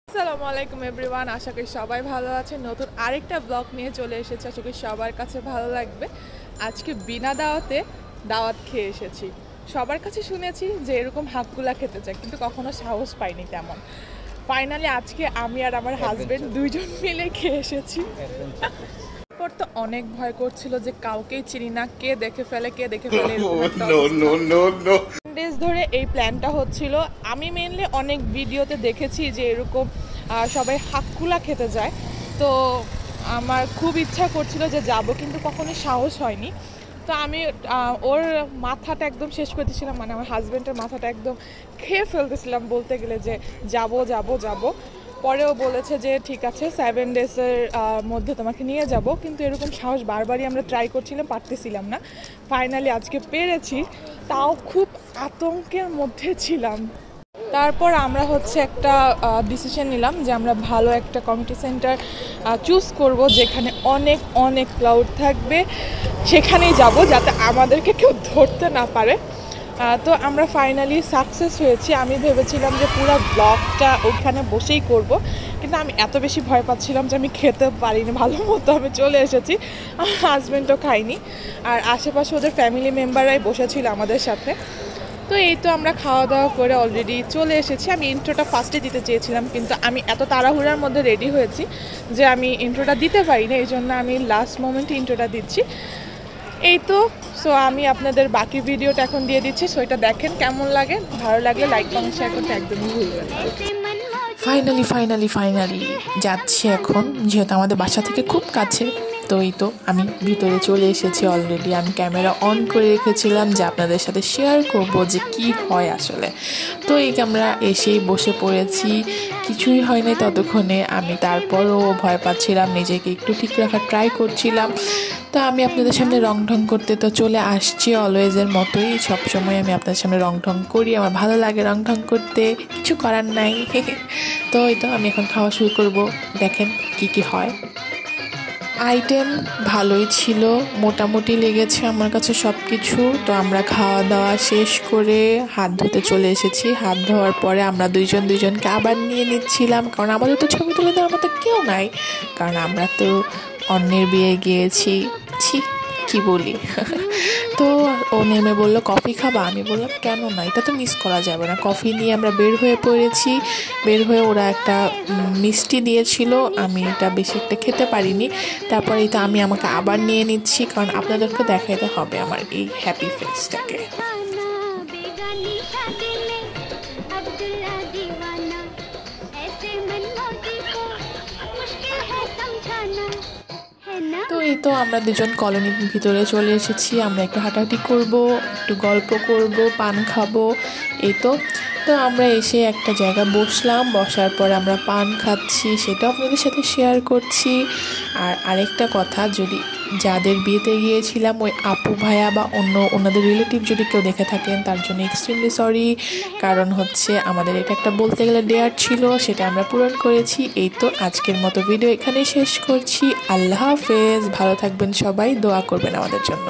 আসসালামু আলাইকুম এভরিওয়ান, আশা করি সবাই ভালো আছেন। নতুন আরেকটা ব্লগ নিয়ে চলে এসেছি, আশা করি সবার কাছে ভালো লাগবে। আজকে বিনা দাওয়াত খেয়ে এসেছি। সবার কাছে শুনেছি যে এরকম হাক্কুলা খেতে চাই, কিন্তু কখনো সাহস পাইনি তেমন। ফাইনালি আজকে আমি আর আমার হাজবেন্ড দুইজন মিলে খেয়ে এসেছি। পর তো অনেক ভয় করছিল যে কাউকেই চিনি না, কে দেখে ফেলে ডেজ ধরে এই প্ল্যানটা হচ্ছিল। আমি মেনলি অনেক ভিডিওতে দেখেছি যে এরকম সবাই হাক্কুলা খেতে যায়, তো আমার খুব ইচ্ছা করছিল যে যাব, কিন্তু কখনোই সাহস হয়নি। তো আমি ওর মাথাটা একদম শেষ করতেছিলাম, মানে আমার হাজব্যান্ডের মাথাটা একদম খেয়ে ফেলতেছিলাম বলতে গেলে, যে যাব। পরেও বলেছে যে ঠিক আছে 7 ডেজের মধ্যে তোমাকে নিয়ে যাব, কিন্তু এরকম সাহস বারবারই আমরা ট্রাই করছিলাম, পারতেছিলাম না। ফাইনালি আজকে পেরেছি, তাও খুব আতঙ্কের মধ্যে ছিলাম। তারপর আমরা একটা ডিসিশন নিলাম যে আমরা ভালো একটা কমিউনিটি সেন্টার চুজ করব, যেখানে অনেক অনেক ক্রাউড থাকবে, সেখানেই যাব যাতে আমাদেরকে কেউ ধরতে না পারে। তো আমরা ফাইনালি সাকসেস হয়েছি। আমি ভেবেছিলাম যে পুরো ব্লগটা ওখানে বসেই করব, কিন্তু আমি এত বেশি ভয় পাচ্ছিলাম যে আমি খেতে পারিনি ভালো মতো। আমি চলে এসেছি, আমার হাজব্যান্ডও খাইনি, আর আশেপাশে ওদের ফ্যামিলি মেম্বাররাই বসেছিল আমাদের সাথে। তো এই তো আমরা খাওয়া দাওয়া করে অলরেডি চলে এসেছি। আমি ইন্ট্রোটা ফার্স্টে দিতে চেয়েছিলাম, কিন্তু আমি এত তাড়াহুড়ার মধ্যে রেডি হয়েছি যে আমি ইন্ট্রোটা দিতে পারিনি, এই জন্য আমি লাস্ট মোমেন্টে ইন্ট্রোটা দিচ্ছি। এই তো আমি আপনাদের বাকি ভিডিওটা এখন দিয়ে দিচ্ছি, সো এটা দেখেন কেমন লাগে। ভালো লাগলে লাইক কমেন্ট শেয়ার করতে একদমই ভুলবেন না। ফাইনালি যাচ্ছি এখন, যেহেতু আমাদের বাসা থেকে খুব কাছে। তো এই তো আমি ভিতরে চলে এসেছি অলরেডি। আমি ক্যামেরা অন করে রেখেছিলাম যে আপনাদের সাথে শেয়ার করব যে কি হয় আসলে। তো এই ক্যামেরা এসেই বসে পড়েছি, কিছুই হয় নাই ততক্ষণে। আমি তারপরও ভয় পাচ্ছিলাম, নিজেকে একটু ঠিক রাখার ট্রাই করছিলাম। তো আমি আপনাদের সামনে রং ঢং করতে তো চলে আসছি, অলওয়েজের মতোই। সবসময় আমি আপনাদের সামনে রং ঢং করি, আমার ভালো লাগে রং ঢং করতে, কিছু করার নাই। তো এই তো আমি এখন খাওয়া শুরু করব, দেখেন কি হয়। আইটেম ভালোই ছিল, মোটামুটি লেগেছে আমার কাছে সব কিছু। তো আমরা খাওয়া দাওয়া শেষ করে হাত ধুতে চলে এসেছি। হাত ধোয়ার পরে আমরা দুইজনকে আবার নিয়ে নিচ্ছিলাম, কারণ আমাদের তো ছবি তুলে দেওয়ার মতো কেউ নাই, কারণ আমরা তো অন্যের বিয়ে গিয়েছি। কি বলি। তো ও নেমে বললো কফি খাবা, আমি বললাম কেন না, এটা তো মিস করা যাবে না। কফি নিয়ে আমরা বের হয়ে পড়েছি। বের হয়ে ওরা একটা মিষ্টি দিয়েছিল, আমি এটা বেশি একটা খেতে পারিনি। তারপরে এটা আমি আমাকে আবার নিয়ে নিচ্ছি, কারণ আপনাদেরকে দেখাইতে হবে আমার এই হ্যাপি ফেসটাকে। তো এই তো আমরা দুজন কলোনির ভিতরে চলে এসেছি। আমরা একটু হাঁটাহাঁটি করব, একটু গল্প করব, পান খাবো। এই তো আমরা এসে একটা জায়গায় বসলাম, বসার পর আমরা পান খাচ্ছি, সেটাও আপনাদের সাথে শেয়ার করছি। আর আরেকটা কথা, যদি যাদের বিয়েতে গিয়েছিলাম ওই আপু ভাইয়া বা ওনাদের রিলেটিভ যদি কেউ দেখে থাকেন, তার জন্য এক্সট্রিমলি সরি। কারণ আমাদের এটা একটা বলতে গেলে ডেয়ার ছিল, সেটা আমরা পূরণ করেছি। এই তো আজকের মতো ভিডিও এখানেই শেষ করছি। আল্লাহ হাফেজ, ভালো থাকবেন সবাই, দোয়া করবেন আমাদের জন্য।